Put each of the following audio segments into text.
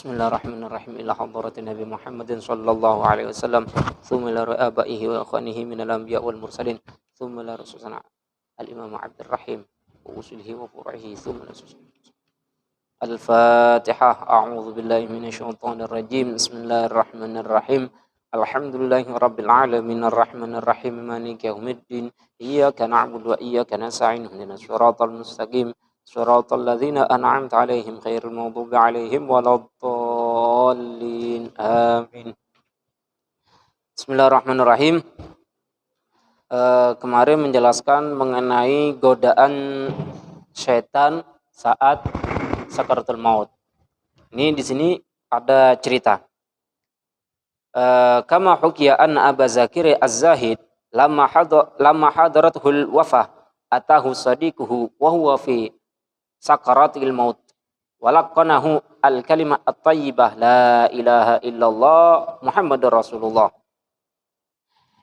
Bismillahirrahmanirrahim. Ila hadratin Nabi Muhammadin sallallahu alaihi wasallam, thumma ila abaihi wa akhwanihi minal anbiya wal mursalin, thumma ila rasulina al-imam Abdurrahim wa usulihi wa furu'ihi, thumma ila Al-Fatihah. A'udzu billahi minasy syaithanir rajim. Bismillahirrahmanirrahim. Alhamdulillahi rabbil alamin arrahmanir rahim maliki yaumiddin. Iyyaka na'budu wa iyyaka nasta'in. Ihdinas siratal mustaqim. Siratal ladzina an'amta 'alaihim ghairil maghdubi 'alaihim waladdallin. Amin. Bismillahirrahmanirrahim. Kemarin menjelaskan mengenai godaan syaitan saat sakaratul maut. Ini di sini ada cerita. Kama hukiya anna Aba Zakir Az-Zahid lamma hadaratul wafah atahu sadiquhu wa huwa fi sakaratil maut walaqanahu al-kalimah at-tayyibah la ilaha illallah Muhammadur Rasulullah.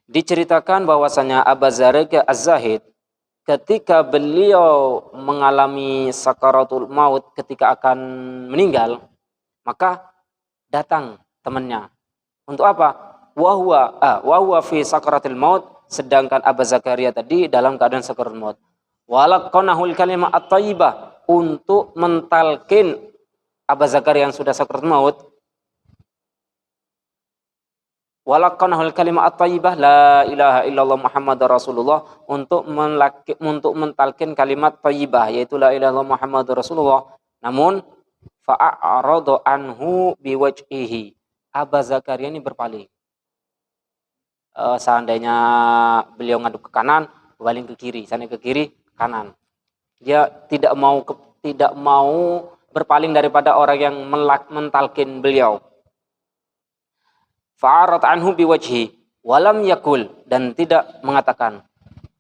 Diceritakan bahwasanya Aba Zakir Az-Zahid ketika beliau mengalami sakaratul maut, ketika akan meninggal, maka datang temannya. Untuk apa? Wahwa fi sakaratil maut, sedangkan Aba Zakaria tadi dalam keadaan sakaratul maut. Walaqanahul kalimah at-tayyibah, untuk mentalkin Aba Zakaria yang sudah sakaratul maut. Walaqanahul kalimah at-tayyibah la ilaha illallah Muhammadur Rasulullah, untuk mentalkin kalimat thayyibah, yaitu la ilaha illallah Muhammadur Rasulullah. Namun fa'arada anhu biwajhihi, Aba Zakaria ini berpaling. Seandainya beliau ngaduk ke kanan, berpaling ke kiri. Seandainya ke kiri, kanan. Dia tidak mau berpaling daripada orang yang mentalkin beliau. Fa'arat anhu biwajhi walam yakul, dan tidak mengatakan.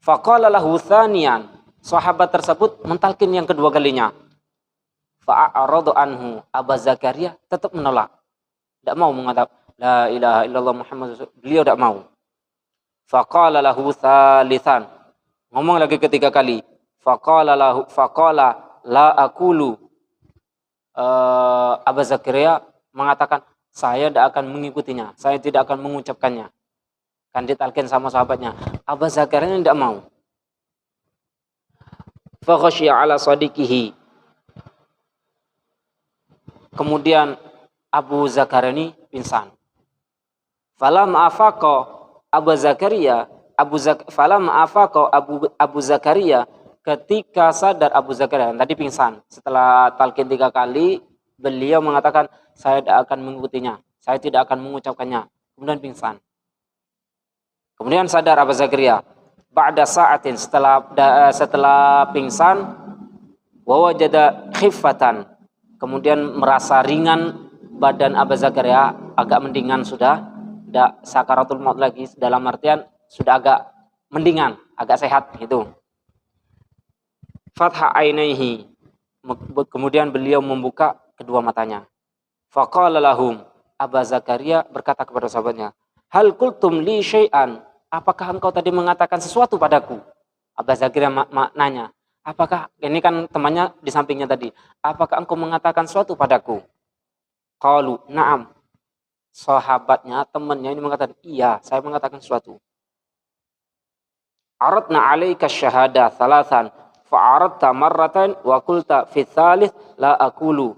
Faqala lahu thaniyan, sahabat tersebut mentalkin yang kedua kalinya. Fa'aradu anhu, Aba Zakaria tetap menolak, tidak mau mengatakan la ilaha illallah Muhammad, beliau tidak mau. Faqala lahu thalithan, ngomong lagi ketiga kali. Faqala la aqulu, Aba Zakaria mengatakan, saya tidak akan mengikutinya, saya tidak akan mengucapkannya. Kan ditalkin sama sahabatnya. Aba Zakaria tidak mau. Fa khashiya ala sadiqihi, kemudian Abu Zakaria ini pingsan. Falam afaqa Abu Zakaria, Abu Zakaria, ketika sadar Abu Zakaria tadi pingsan, setelah talqin 3 kali beliau mengatakan, saya tidak akan mengikutinya, saya tidak akan mengucapkannya. Kemudian pingsan. Kemudian sadar Abu Zakaria. Ba'da sa'atin, setelah pingsan, wa wajada khiffatan, kemudian merasa ringan badan Abu Zakaria, agak mendingan sudah, tidak sakaratul maut lagi, dalam artian sudah agak mendingan, agak sehat gitu. Fatha ainaihi, kemudian beliau membuka kedua matanya. Faqala lahum, Aba Zakaria berkata kepada sahabatnya, hal qultum li syai'an, apakah engkau tadi mengatakan sesuatu padaku? Aba Zakaria nanya, apakah, ini kan temannya di sampingnya tadi, apakah engkau mengatakan sesuatu padaku? Qalu na'am, sahabatnya, temannya ini mengatakan, iya, saya mengatakan sesuatu. Aradna 'alaika syahada thalathan fa'aradta marratan wa qulta fi tsalits la aqulu.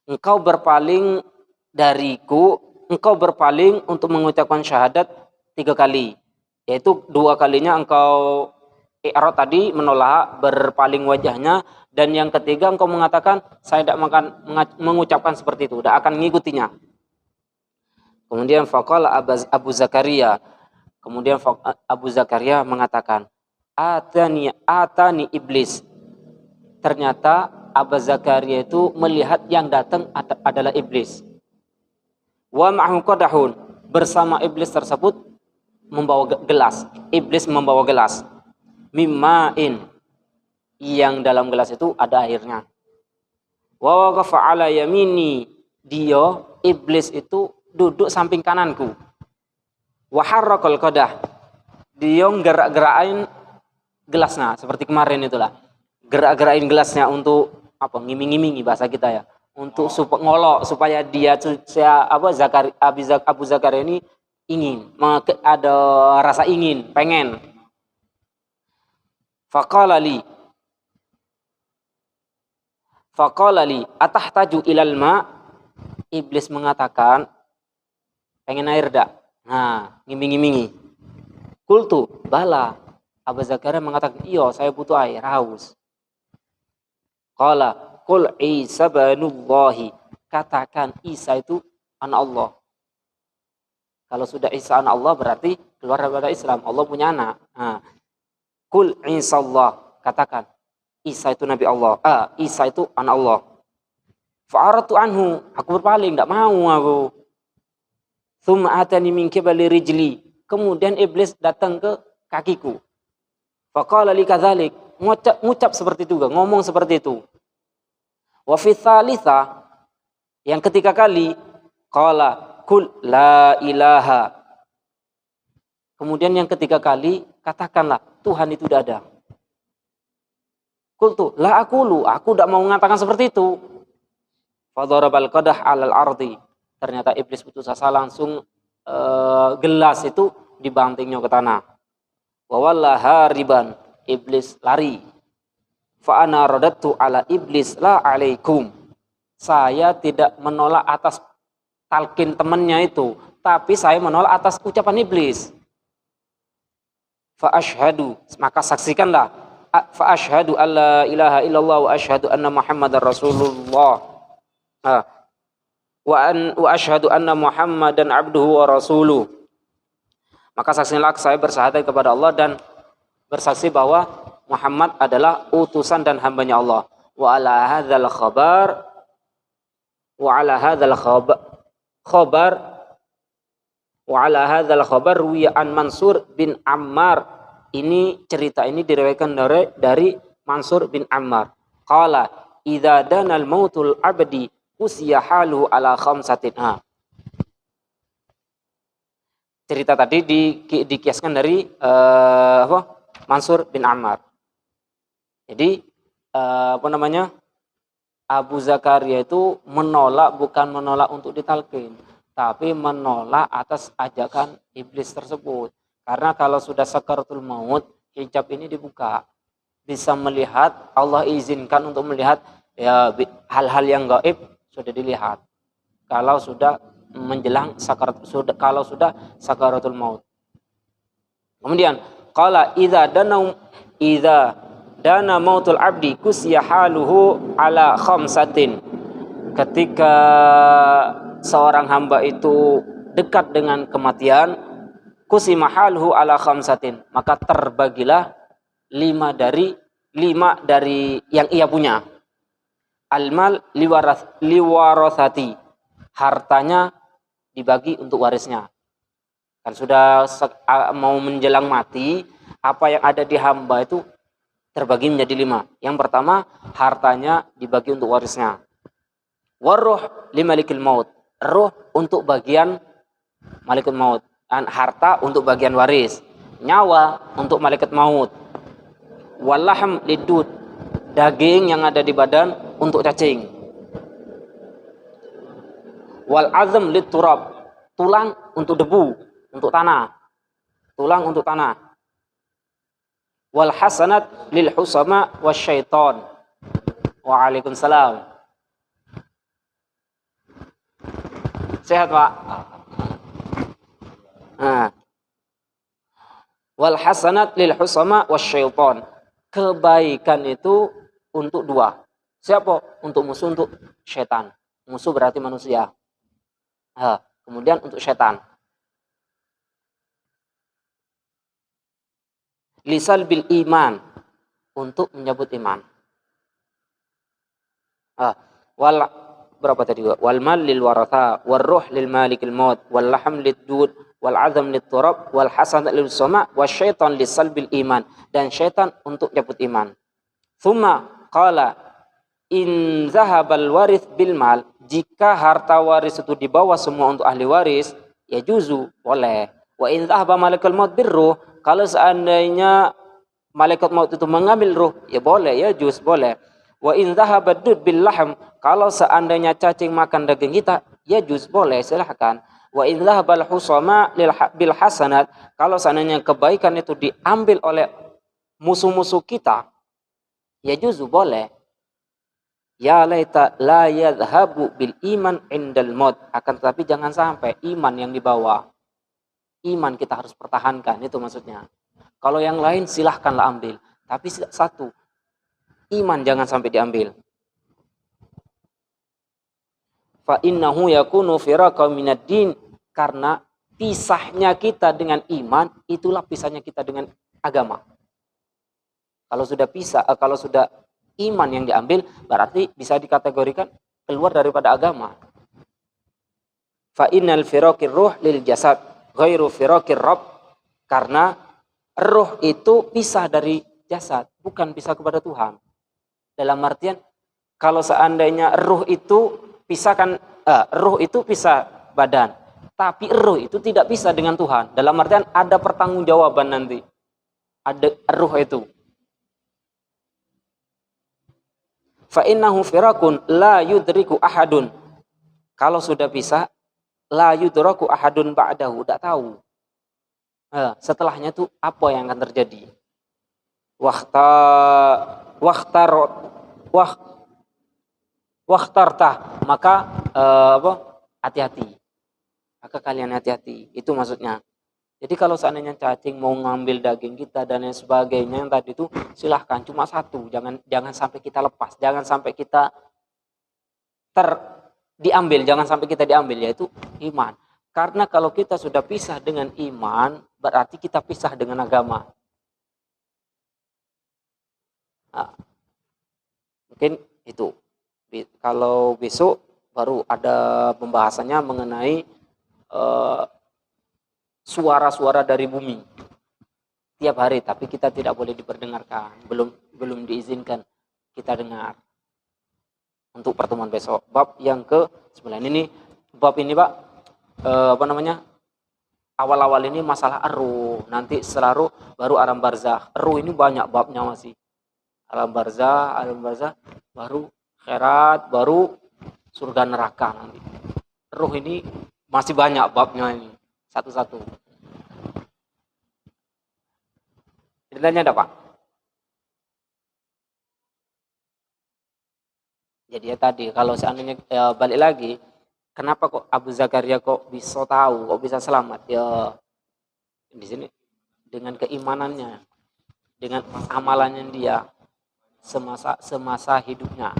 Engkau berpaling dariku, engkau berpaling untuk mengucapkan syahadat 3 kali. Yaitu 2 kalinya engkau i'rad tadi, menolak, berpaling wajahnya, dan yang ketiga engkau mengatakan saya tidak akan mengucapkan seperti itu, tidak akan mengikutinya. Kemudian faqala Abu Zakaria, kemudian Abu Zakaria mengatakan, atani iblis. Ternyata Abu Zakaria itu melihat yang datang adalah iblis. Wa ma'ahu qadahun, bersama iblis tersebut membawa gelas. Iblis membawa gelas. Mimma'in, yang dalam gelas itu ada airnya. Wa waqafa ala yamini, dia iblis itu duduk samping kananku. Wa harraqal qadah, dia gerak-gerakin gelasnya seperti kemarin itulah. Gerak-gerakin gelasnya untuk apa? Ngiming-ngimingi bahasa kita ya. untuk ngolok supaya dia Abu Zakaria ini ingin, ada rasa ingin, pengen. Faqala li atahtaju ilal ma. Iblis mengatakan, pengen air dak? Nah, ngiming-ngimingi. Qultu bala. Abu Zakaria mengatakan, iya saya butuh air, haus. Qala qul Isa banullahi. Katakan Isa itu anak Allah. Kalau sudah Isa anak Allah berarti keluar dari Islam. Allah punya anak. Nah, qul Isa Allah. Katakan Isa itu Nabi Allah. Isa itu anak Allah. Fa'aratu anhu. Aku berpaling, tidak mau aku. Thumma atani min qibali rijli. Kemudian iblis datang ke kakiku. Faqala li kadzalik. Ngucap seperti itu, ngomong seperti itu. Wa fi tsalitsa, yang ketiga kali, qala kul la ilaha. Kemudian yang ketiga kali, katakanlah Tuhan itu tidak ada. Qultu la aqulu, aku tidak mau mengatakan seperti itu. Fadarabal qadah 'alal ardi. Ternyata iblis putus asa, langsung gelas itu dibantingnya ke tanah. Wa wallaha riban, iblis lari. Fa ana radattu ala iblis la alaikum. Saya tidak menolak atas talqin temannya itu, tapi saya menolak atas ucapan iblis. Fa asyhadu, maka saksikanlah. Fa asyhadu alla ilaha illallah wa asyhadu anna muhammadar rasulullah. Wa asyhadu anna muhammadan abduhu wa rasuluh. Maka saksikanlah saya bersahadat kepada Allah dan bersaksi bahwa Muhammad adalah utusan dan hambanya Allah. Wa ala hadzal khabar ruwiya an Mansur bin Ammar. Ini cerita ini diriwayatkan dari Mansur bin Ammar. Qala idza danal mautul abdi usiya halu ala khamsatin. Cerita tadi dikiaskan dari Mansur bin Ammar. Jadi Abu Zakaria itu menolak, bukan menolak untuk ditalqin, tapi menolak atas ajakan iblis tersebut. Karena kalau sudah sakaratul maut, hijab ini dibuka, bisa melihat, Allah izinkan untuk melihat ya hal-hal yang gaib sudah dilihat. Kalau sudah menjelang kalau sudah sakaratul maut. Kemudian qala idza dana mautul abdi kusya haluhu ala khamsatin. Ketika seorang hamba itu dekat dengan kematian, kusima haluhu ala khamsatin, maka terbagilah 5 dari yang ia punya. Almal liwarathati, hartanya dibagi untuk warisnya. Kan sudah mau menjelang mati, apa yang ada di hamba itu terbagi menjadi 5. Yang pertama, hartanya dibagi untuk warisnya. Waruh limalikil maut, ruh untuk bagian malaikat maut, dan harta untuk bagian waris, nyawa untuk malaikat maut. Walahm lidud, daging yang ada di badan untuk cacing. Wal azam liturab, tulang untuk debu, untuk tanah. Tulang untuk tanah. Wal hasanat lil husama wasyaiton. Waalaikumsalam. Sehat, Pak? Nah. Wal hasanat lil husama wasyaiton. Kebaikan itu untuk 2. Siapa? Untuk musuh, untuk syaitan. Musuh berarti manusia. Kemudian untuk syaitan. Lisal bil iman, untuk menyebut iman. Wal berapa tadi? Wal mal lil waratha, wal ruh lil malikil maut, wal lahm lid dud, wal azam lit turab, wal hasan lil sama, wasyaitan lisal bil iman, dan syaitan untuk menyebut iman. Tsumma qala in zahabal warith bil mal, jika harta waris itu dibawa semua untuk ahli waris, ya juzu, boleh. Wa in zahaba malakul maut birruh, kalau seandainya malaikat maut itu mengambil ruh, ya boleh, ya juz, boleh. Wa in dhahabad dud bil lahm, kalau seandainya cacing makan daging kita, ya juz boleh silahkan. Wa in dhahabal husama bil hasanat, kalau seandainya kebaikan itu diambil oleh musuh-musuh kita, ya juz boleh. Ya laita la yadhhabu bil iman indal maut, akan tetapi jangan sampai iman yang dibawa. Iman kita harus pertahankan, itu maksudnya. Kalau yang lain silahkanlah ambil, tapi satu, iman jangan sampai diambil. Fa innahu yakunu firaqa minad din, karena pisahnya kita dengan iman itulah pisahnya kita dengan agama. Kalau sudah pisah, kalau sudah iman yang diambil, berarti bisa dikategorikan keluar daripada agama. Fa innal firaqir ruh lil jasad ghairu firaqir rabb, karena ruh itu pisah dari jasad, bukan pisah kepada Tuhan. Dalam artian kalau seandainya ruh itu pisah badan, tapi ruh itu tidak pisah dengan Tuhan. Dalam artian ada pertanggungjawaban nanti. Ada ruh itu. Fa innahu firaqun la yudriku ahadun. Kalau sudah pisah, la yudraku ahadun ba'dahu, tidak tahu. Setelahnya itu apa yang akan terjadi? Wahtartah, maka hati-hati. Maka kalian hati-hati. Itu maksudnya. Jadi kalau seandainya cacing mau ngambil daging kita dan lain sebagainya yang tadi itu, silahkan, cuma satu, jangan sampai kita lepas, jangan sampai kita diambil, jangan sampai kita diambil, yaitu iman. Karena kalau kita sudah pisah dengan iman, berarti kita pisah dengan agama. Nah, mungkin itu. Kalau besok baru ada pembahasannya mengenai suara-suara dari bumi tiap hari, tapi kita tidak boleh diperdengarkan, belum diizinkan kita dengar. Untuk pertemuan besok, bab yang ke-9 ini, bab ini Pak, awal-awal ini masalah ruh, nanti setelah ruh baru alam barzah. Ruh ini banyak babnya masih. Alam barzah, baru akhirat, baru surga neraka nanti. Ruh ini masih banyak babnya ini, satu-satu. Ceritanya ada Pak. Jadi ya tadi, kalau seandainya balik lagi, kenapa kok Abu Zakaria kok bisa tahu, kok bisa selamat? Ya di sini dengan keimanannya, dengan amalannya dia semasa hidupnya.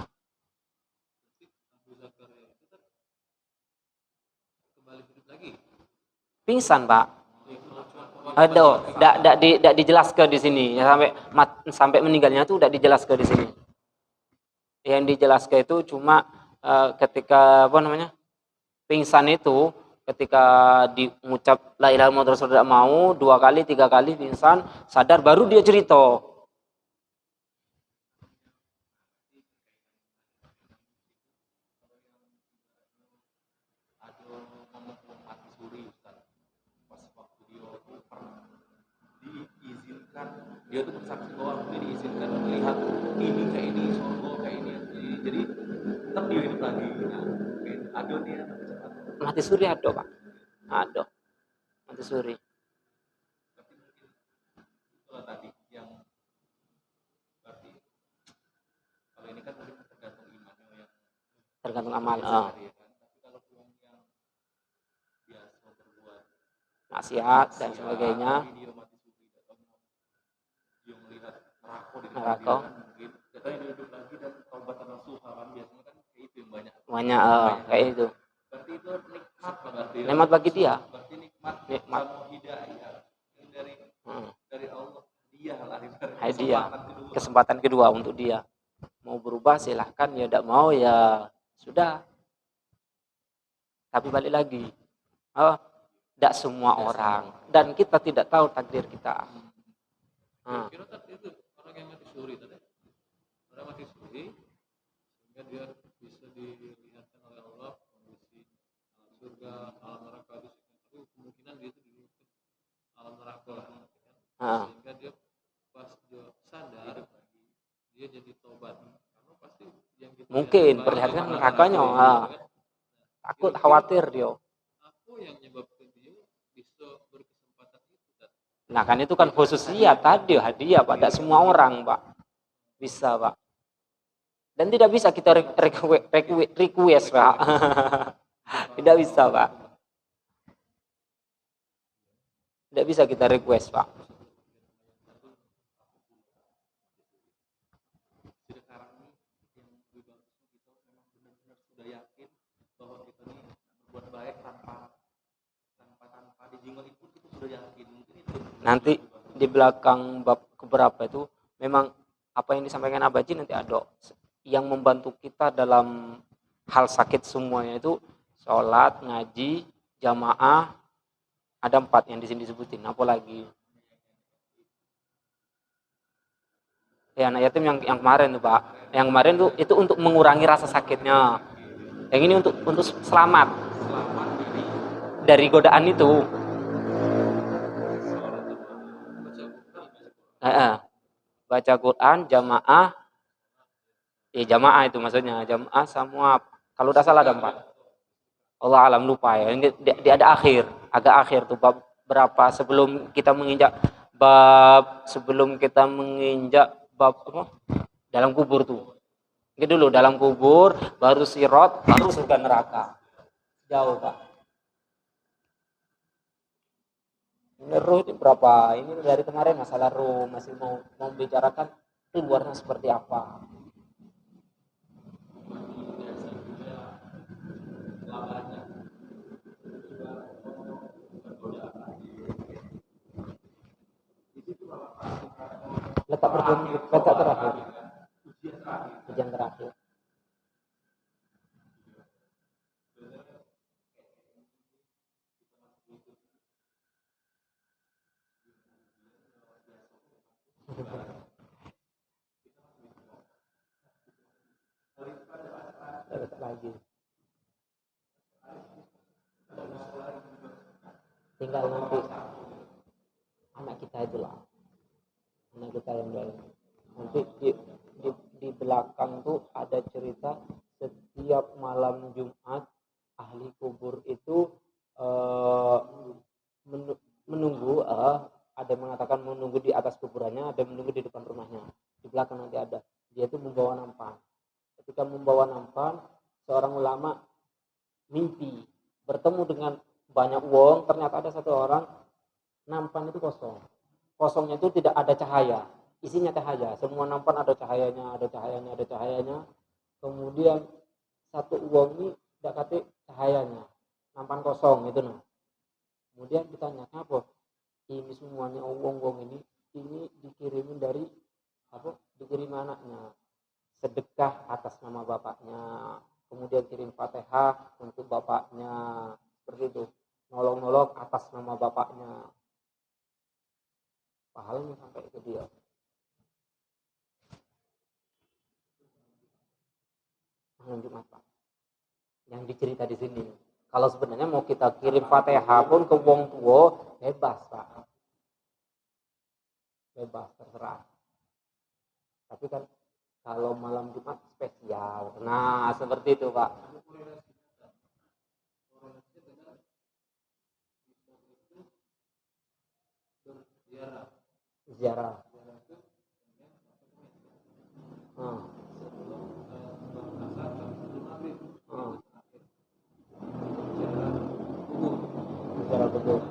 Pingsan Pak. Aduh, tidak dijelaskan di sini ya, sampai meninggalnya itu tidak dijelaskan di sini. Yang dijelaskan itu cuma ketika pingsan itu, ketika diucap la ilaha illallah Rasul tidak mau 2 kali 3 kali pingsan, sadar baru dia cerita. Dia tuh bersaksi bahwa dia diizinkan melihat ini kayak ini, surga kayak ini, jadi tetap dia hidup lagi. Ada dia mati suri, ada Pak, ada mati suri. Itulah tadi yang berarti kalau ini kan tergantung iman, yang tergantung amal. Tapi kalau yang biasa berbuat maksiat dan sebagainya, neraka mungkin kita hidup lagi dan taubat nasuha kan biasanya kan kayak itu yang banyak kayak itu. Berarti itu nikmat berarti. Nikmat bagi dia. Berarti nikmat hidayah dari Allah, dia lah hadiah. Kesempatan kedua untuk dia. Mau berubah silahkan, ya tidak mau ya sudah. Tapi balik lagi, tidak semua orang, dan kita tidak tahu takdir kita. Kira itu orang yang mati suri tadi, orang mati suri sehingga dia bisa dilihatkan oleh Allah kondisi surga, alam neraka itu, tapi kemungkinan dia itu di alam neraka sehingga dia pas dia sadar dia jadi tobat, karena pas Mungkin perlihatkan nerakanya. Nah, takut khawatir dia. Nah kan itu kan khususnya tadi hadiah pada semua orang Pak. Bisa Pak. Dan tidak bisa kita request Pak. Tidak bisa Pak. Tidak bisa kita request Pak. Nanti di belakang bab keberapa itu memang apa yang disampaikan Abaji nanti ada yang membantu kita dalam hal sakit semuanya itu sholat, ngaji, jamaah, ada 4 yang di sini disebutin. Apa lagi? Ya anak yatim yang kemarin tuh Pak. Yang kemarin tuh itu untuk mengurangi rasa sakitnya. Yang ini untuk selamat dari godaan itu. Baca Quran, jamaah, jamaah itu maksudnya jamaah semua. Kalau udah salah ada 4. Allah alam lupa ya. Dia ada agak akhir tuh bab berapa sebelum kita menginjak bab apa? Dalam kubur tuh. Ini dulu dalam kubur, baru sirat, baru surga neraka. Jauh Pak. Ini ruh itu berapa? Ini dari kemarin masalah ruh masih mau bicarakan keluarnya seperti apa. Letak terakhir. Ujian terakhir. Lagi. Tinggal nanti anak kita itulah. Anak kita yang lain. Nanti di belakang tuh ada cerita setiap malam Jumat ahli kubur itu menunggu ada yang mengatakan menunggu di atas kuburannya, ada yang menunggu di depan rumahnya. Di belakang nanti ada. Dia itu membawa nampan. Ketika membawa nampan, seorang ulama mimpi bertemu dengan banyak uang, ternyata ada satu orang nampan itu kosong. Kosongnya itu tidak ada cahaya, isinya cahaya. Semua nampan ada cahayanya. Kemudian satu uang ini tidak kate cahayanya, nampan kosong itu nah. Kemudian ditanya apa? Ini semuanya uang ini dikirimin dari apa? Dikirim anaknya. Sedekah atas nama bapaknya. Kemudian kirim Fatihah untuk bapaknya. Seperti itu. Nolong-nolong atas nama bapaknya. Pahalanya sampai ke dia. Jumat Pak. Yang dicerita di sini. Kalau sebenarnya mau kita kirim Fatihah pun ke wong tua, bebas Pak. Bebas, terserah. Tapi kan kalau malam Jumat spesial. Nah, seperti itu Pak. Ziarah. Ziarah kubur.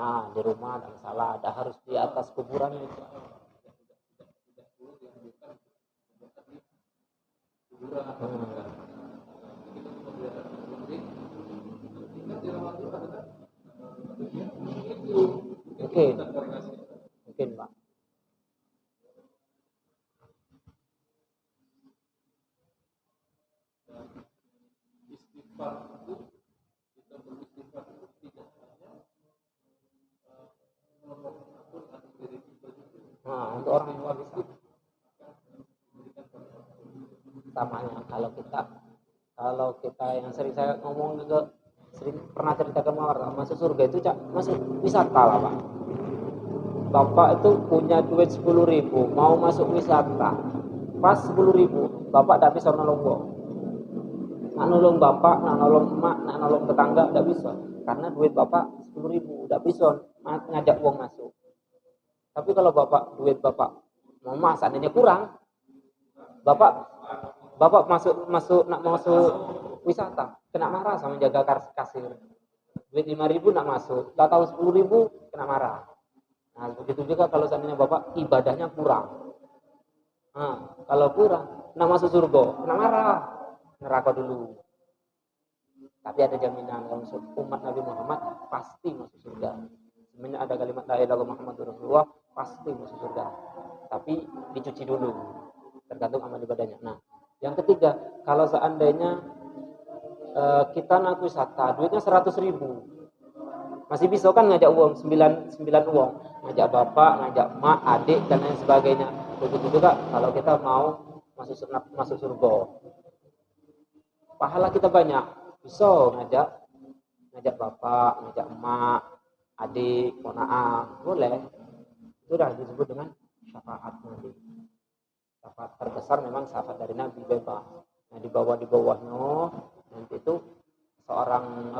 Di rumah dan salah, ada harus di atas kuburan itu. Mungkin, mungkin Pak. Untuk orang tua bisa. Samanya kalau kita yang sering saya ngomong juga sering pernah cerita ke orang masuk surga itu masuk wisata lah Pak. Bapak itu punya duit 10.000 mau masuk wisata, pas 10.000 Bapak tidak bisa nolong gua, nak nolong bapak, nak nolong emak, nak nolong tetangga tidak bisa karena duit Bapak 10.000 tidak bisa ngajak uang masuk. Tapi kalau duit Bapak mau seandainya kurang, Bapak masuk wisata, kena marah sama jaga kasir. Duit 5.000 nak masuk, tak tahu 10.000 kena marah. Nah, begitu juga kalau seandainya Bapak ibadahnya kurang. Kalau kurang, nak masuk surga, kena marah, neraka dulu. Tapi ada jaminan kalau umat Nabi Muhammad pasti masuk surga. Sebenarnya ada kalimat la ilaha illallah Muhammadur Rasulullah pasti masuk surga. Tapi dicuci dulu, tergantung amal ibadahnya. Nah, yang ketiga, kalau seandainya kita nak wisata, duitnya 100.000, masih bisa kan ngajak uang 9 uang, ngajak bapak, ngajak emak, adik dan lain sebagainya. Begitu juga kalau kita mau masuk surga, pahala kita banyak, bisa ngajak bapak, ngajak emak, adik, ponakan, boleh. Itu sudah disebut dengan syafaat Nabi. Syafaat terbesar memang syafaat dari Nabi bebas. Nah, di bawahnya nanti itu seorang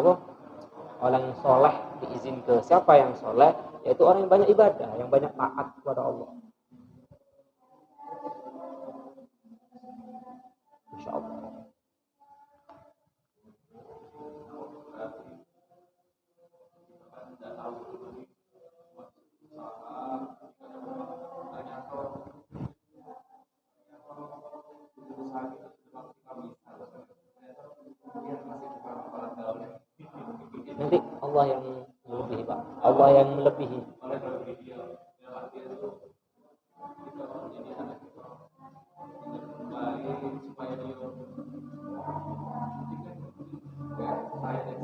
orang yang soleh diizin ke siapa yang soleh, yaitu orang yang banyak ibadah, yang banyak taat kepada Allah. Insya Allah. Nanti Allah yang melebihi Pak. Allah yang melebihi.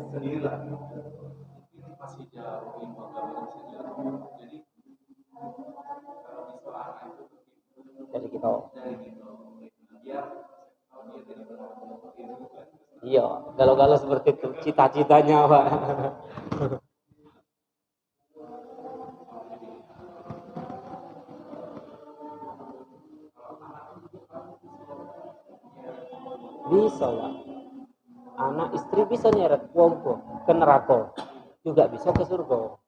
Sendirilah. Ini masih jauh jadi kita iya, galau-galau seperti itu cita-citanya Pak. Bisa Pak. Anak istri bisa nyeret wong ke neraka, juga bisa ke surga.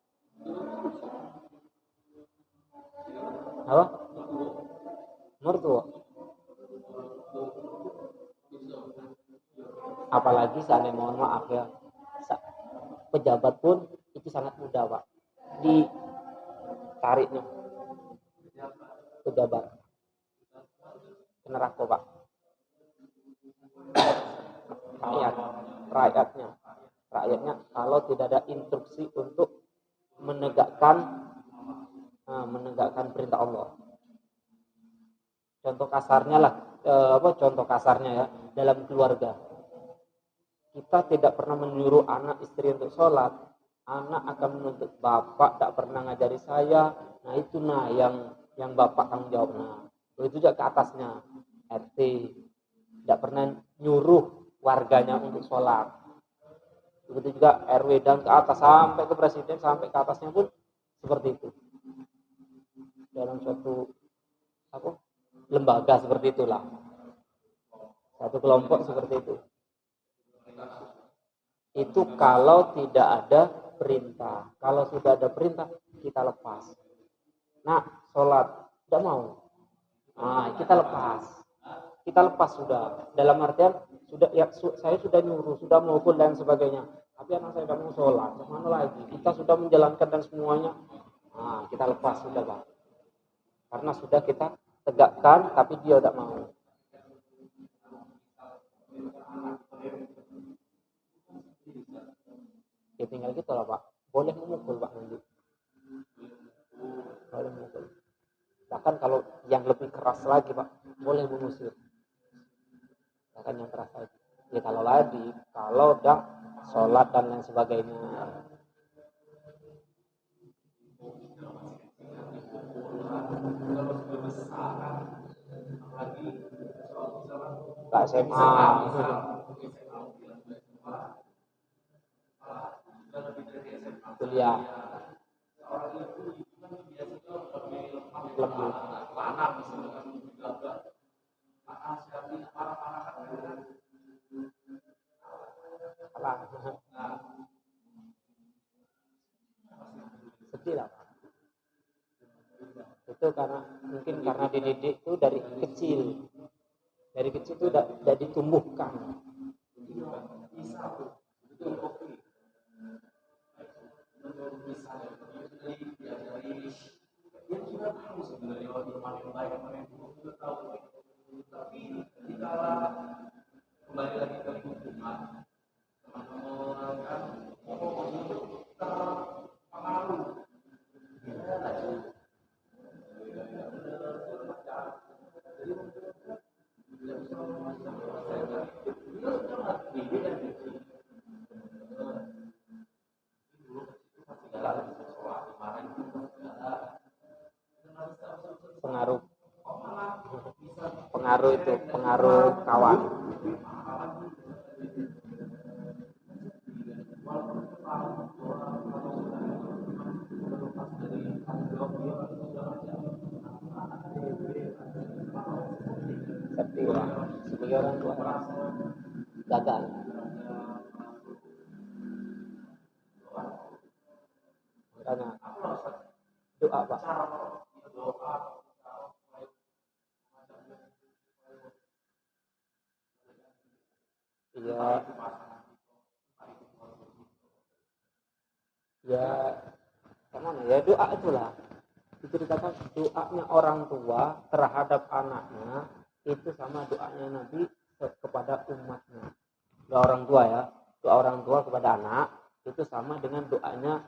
Apa? Mertua. Apalagi seandainya mohon maaf ya, pejabat pun itu sangat mudah Pak ditariknya pejabat ke neraka Pak. Rakyatnya kalau tidak ada instruksi untuk menegakkan perintah Allah. Contoh kasarnya ya, dalam keluarga kita tidak pernah menyuruh anak istri untuk sholat, anak akan menuntut bapak tak pernah ngajari saya. Nah itu yang bapak tanggung jawab. Nah begitu juga ke atasnya RT tidak pernah nyuruh warganya untuk sholat. Begitu juga RW dan ke atas sampai ke presiden, sampai ke atasnya pun seperti itu. Dalam suatu lembaga seperti itulah, satu kelompok seperti itu. Itu kalau tidak ada perintah. Kalau sudah ada perintah kita lepas. Nah sholat tidak mau, kita lepas sudah. Dalam artian sudah ya, saya sudah nyuruh, sudah mengukul dan sebagainya. Tapi anak saya tidak mau sholat, kemana lagi? Kita sudah menjalankan dan semuanya, nah kita lepas sudah Pak. Karena sudah kita tegakkan, tapi dia tidak mau. Ya tinggal gitu lah Pak. Boleh memukul Pak nanti. Boleh memukul. Bahkan kalau yang lebih keras lagi Pak, boleh mengusir. Bahkan yang keras lagi. Ya kalau udah sholat dan lain sebagainya. Pak SMA. Kuliah. Lembut. Sedih lah. Itu mungkin karena dididik itu dari kecil itu udah ditumbuhkan. Pengaruh kawan. Sedih lah. Sebagai orang tua gagal. Makanya doa Pak. Iya. Ya, kemana ya doa itulah. Diceritakan doanya orang tua terhadap anaknya itu sama doanya Nabi kepada umatnya. Doa orang tua ya, doa orang tua kepada anak itu sama dengan doanya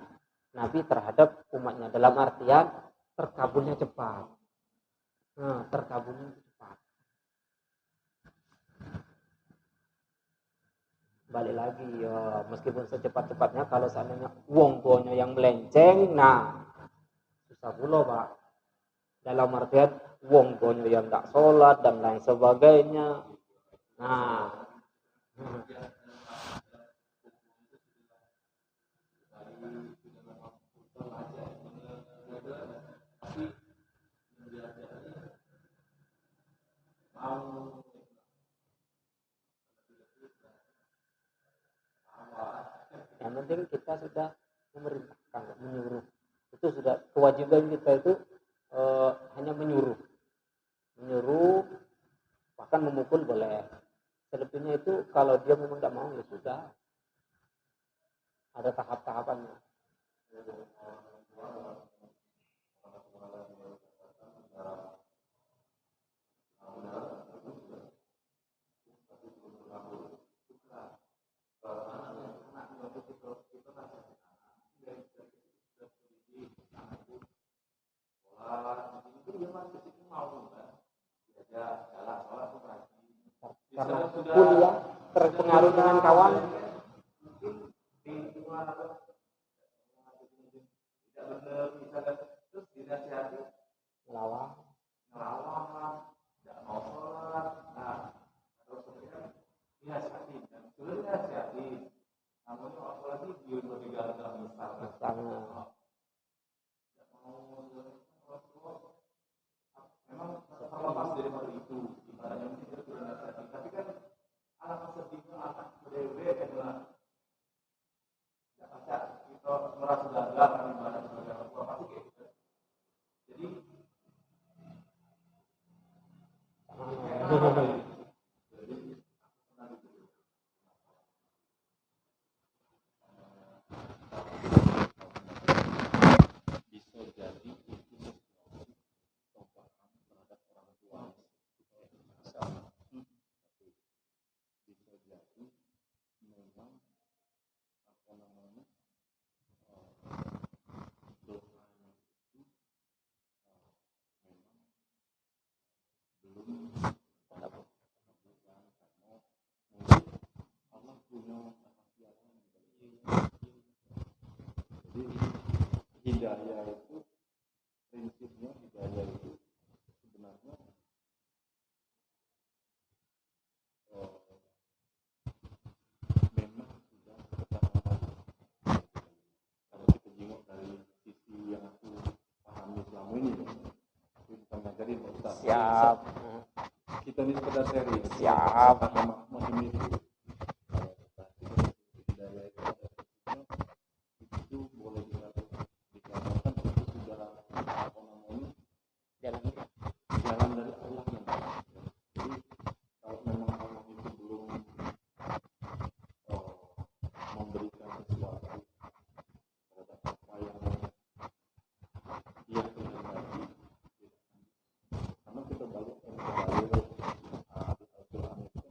Nabi terhadap umatnya. Dalam artian terkabulnya cepat. Nah, terkabulnya cepat. Balik lagi ya, meskipun secepat-cepatnya kalau seandainya wong tuanya yang melenceng, nah susah pula Pak. Dalam artian wong tuanya yang tak sholat dan lain sebagainya. Nah, yang penting kita sudah memerintahkan, menyuruh. Itu sudah kewajiban kita itu hanya menyuruh, bahkan memukul boleh. Selebihnya itu kalau dia memang tidak mau ya sudah, ada tahap-tahapannya. Karena kuliah terpengaruh dengan kawan, melawan, misalnya hidayah itu prinsipnya hidayah itu sebenarnya memang sudah ketahuan. Kalau kita jenguk dari sisi yang aku pahami selama ini, aku bukan ngajarin Pak Ustaz. Siap. Kita ini sekedar sharing. Siap. Macam itu. Hidayah itu boleh dikatakan itu sudah apa namanya jalan dari Allah yang baik. Jadi kalau memang Allah itu belum memberikan sesuatu terhadap apa yang dia kehendaki, karena kita balik ke dalil Al-Quran itu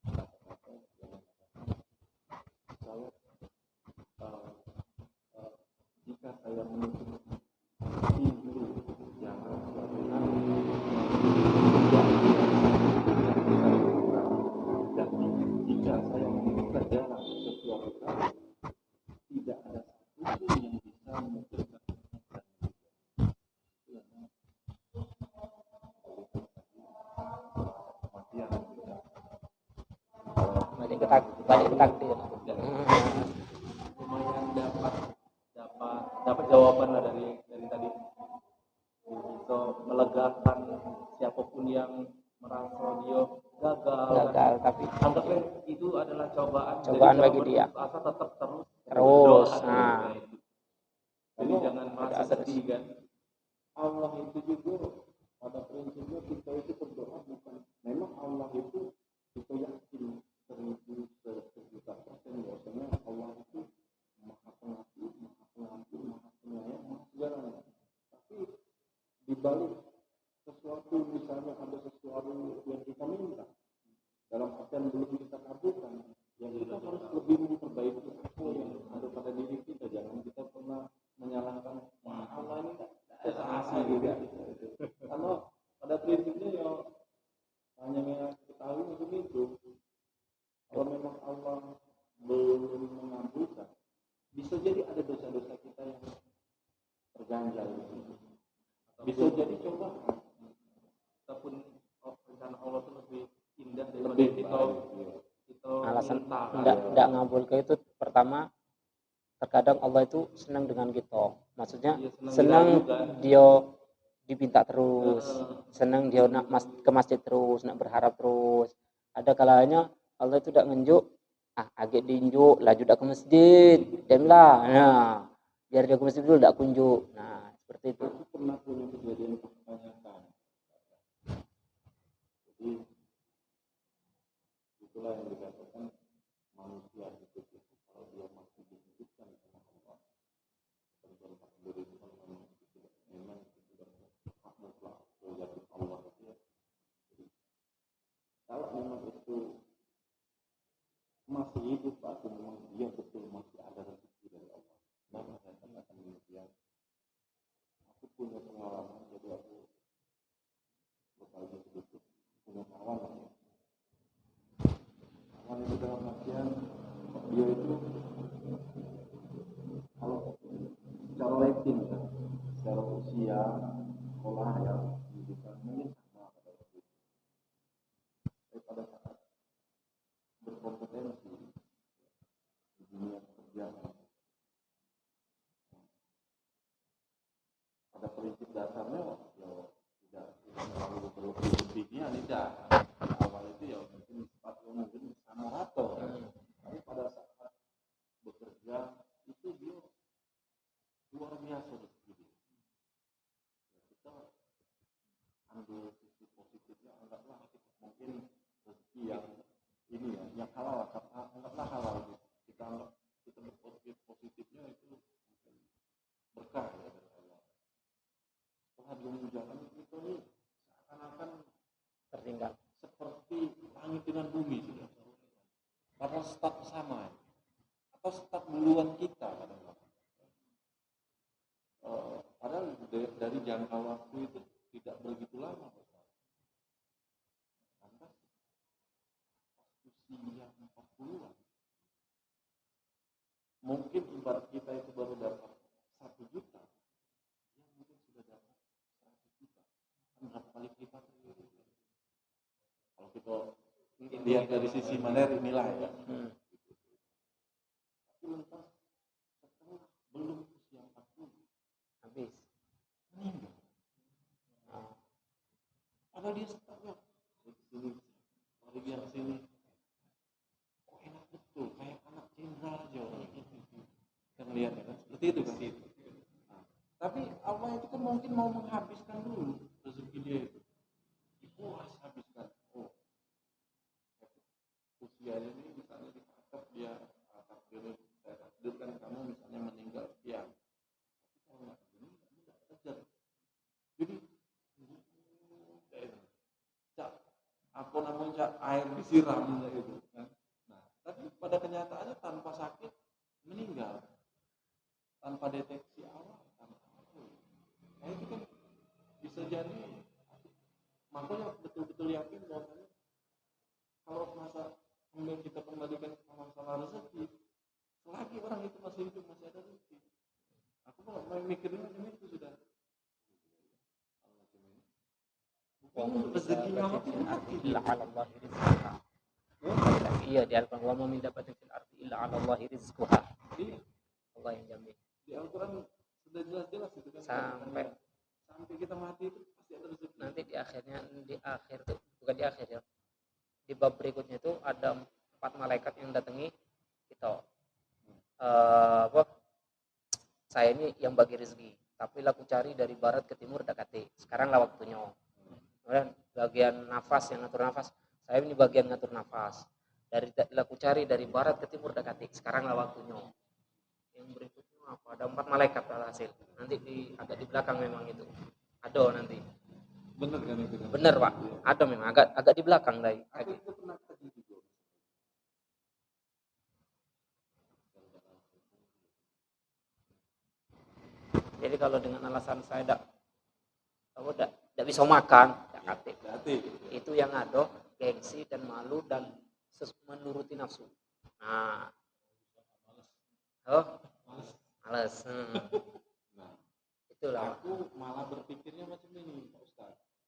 kata-kata yang saya jika saya menutup pintu jangan suatu hari dan jika saya membuka jalan ke suatu hari tidak ada satupun yang bisa memberikan kematian Balik ke takdir. lumayan dapat jawaban lah dari tadi. Itu melegakan siapapun yang merasa dia gagal, tapi anggaplah itu adalah cobaan Cobaan jadi bagi dia. asa tetap terus Terus, berdoa. nah. Jadi jangan merasa Berdoa terus. sedih kan. Allah itu juga pada prinsipnya kita itu berdoa bukan memang Allah itu kita yakin 1000% bahwasanya Allah itu maha pengasih, maha pengampun, maha penyayang, maha segalanya. Tapi di balik sesuatu misalnya ada sesuatu yang kita minta dalam artian belum kita kabulkan, yang kita harus lebih memperbaiki apa yang ada pada diri kita. Jangan kita pernah menyalahkan Allah ini tidak ada juga. Karena pada prinsipnya ya hanya yang ketahui mungkin itu. Kalau memang Allah belum mengabulkan, bisa jadi ada dosa-dosa kita yang terganjal di situ. Bisa jadi coba ataupun rencana Allah itu lebih indah daripada kita alasan minta. tidak ngabul ke itu pertama, terkadang Allah itu senang dengan kita, maksudnya senang dia dipinta terus, senang dia nak ke masjid terus, nak berharap terus. Ada kalanya Allah itu tidak ngenjuk, agak diinjuk laju dak ke masjid dan lah, nah biar dia ke masjid dulu dak kunjuk. Nah seperti itu. Aku pernah punya kejadian kebanyakan. Jadi itulah yang dikatakan manusia hidup itu kalau dia masih dihidupkan sama Allah, tentang takdir itu memang itu hak mutlak prerogatif Allah itu ya. Jadi kalau memang itu masih hidup atau memang dia betul masih ada rezeki dari Allah, maka saya akan demikian. Aku punya pengalaman, jadi aku berbagi sedikit punya kawan ya. Kawan itu dalam artian dia itu kalau secara rating ya, secara usia, sekolah ya, pendidikan mungkin sama pada waktu itu. Tapi pada saat berkompetensi di dunia pekerjaan, pada prinsip dasarnya ya tidak terlalu berlebih-lebihnya, tidak. Pada awal itu ya mungkin sepatu mungkin sama rata, tapi pada saat bekerja itu dia luar biasa rezeki dia. Kita ambil sisi positifnya, anggaplah mungkin rezeki yang ini ya, yang halal, anggaplah halal gitu. Kita anggap kita berpikir positifnya itu mungkin berkah ya dari Allah. Setelah dia menjalani itu nih seakan-akan Tertinggal. seperti langit dengan bumi sudah. Padahal start sama ya. Atau start duluan kita kadang-kadang. Padahal dari jangka waktu itu tidak begitu lama. Lantas usia 40-an. Mungkin ibarat kita itu baru dapat 1 juta. berapa kali lipat. Kalau kita lihat dari sisi materi nilai ya. Tapi lantas setelah belum usia 40 Habis. meninggal. Padahal dia setengah sini, lari dia sini. Kok enak betul, kayak anak jenderal aja orang itu. Kan lihat ya kan, seperti itu kan. Nah, tapi Allah itu kan mungkin mau menghabiskan dulu rezeki dia itu. Dikuras habiskan. Oh, usianya ini misalnya dikatakan dia takdirnya saya takdirkan kamu misalnya meninggal sekian. Tapi kalau nggak begini, nggak kejar. Jadi apa namanya air disiram itu kan. Nah, tapi pada kenyataannya tanpa sakit meninggal, tanpa deteksi awal, tanpa apa. Nah itu kan bisa jadi, makanya betul-betul yakin bahwa kalau masa kemudian kita kembalikan ke masalah rezeki, selagi orang itu masih hidup masih ada rezeki. Aku kalau mikirnya ini itu sudah rezekinya illa 'ala Allahi rizquha. Iya, di Al-Qur'an wa ma min dabatin fil ardi illa 'ala Allahi rizquha. Iya. Allah yang jamin. Di Al-Qur'an sudah jelas-jelas itu kan sampai kita mati itu pasti ada rezeki. Nanti di akhir tuh, bukan di akhir ya. Di bab berikutnya itu ada 4 malaikat yang datangi kita. Saya ini yang bagi rezeki, tapi lah aku cari dari barat ke timur dekati. Sekarang lah waktunya. Kemudian bagian nafas, yang ngatur nafas, saya ini bagian ngatur nafas. Aku cari dari barat ke timur dekati. Sekarang lah waktunya. Yang berikutnya apa? Ada 4 malaikat alhasil. Nanti agak di belakang memang itu. Ada nanti. Bener kan itu? Bener Pak. Ada memang agak di belakang lagi. Aku itu pernah terjadi juga. Jadi kalau dengan alasan saya tidak bisa makan, itu yang ada gengsi dan malu dan menuruti nafsu. Nah, males. Nah, Itulah. aku malah berpikir